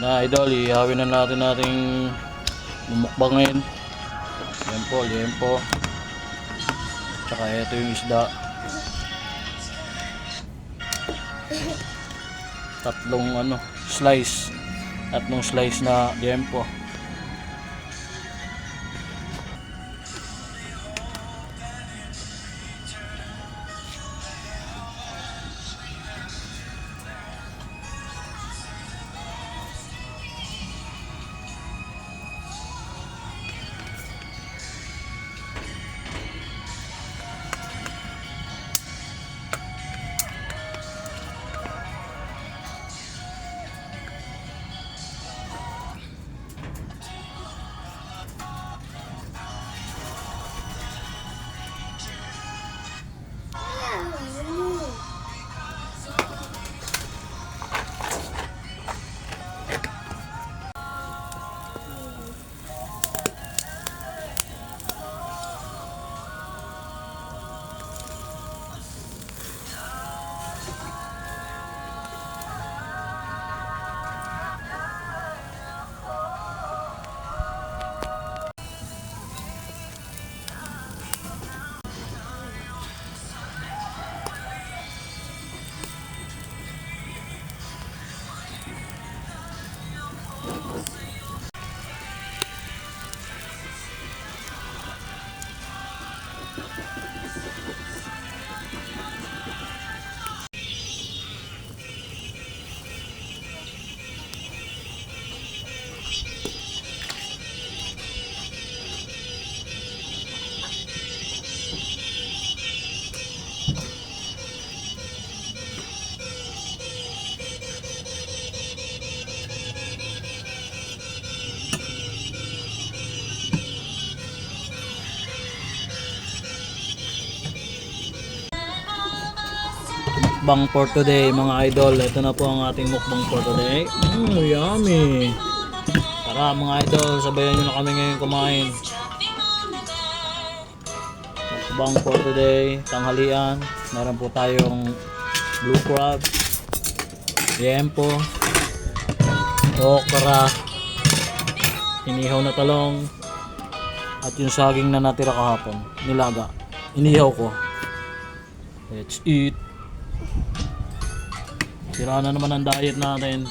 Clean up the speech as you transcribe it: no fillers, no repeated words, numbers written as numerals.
Na idol, ihawin na natin nating mumukbangin. Liempo. Tsaka ito yung isda. Tatlong slice na liempo. Mukbang for today mga idol. Ito na po ang ating mukbang for today. Yummy. Tara mga idol, sabayan nyo na kami ngayon kumain. Mukbang for today, tanghalian. Meron po tayong blue crab, liempo, okra, inihaw na talong, at yung saging na natira kahapon, nilaga. Inihaw ko. Let's eat. Sira na naman ang diet natin.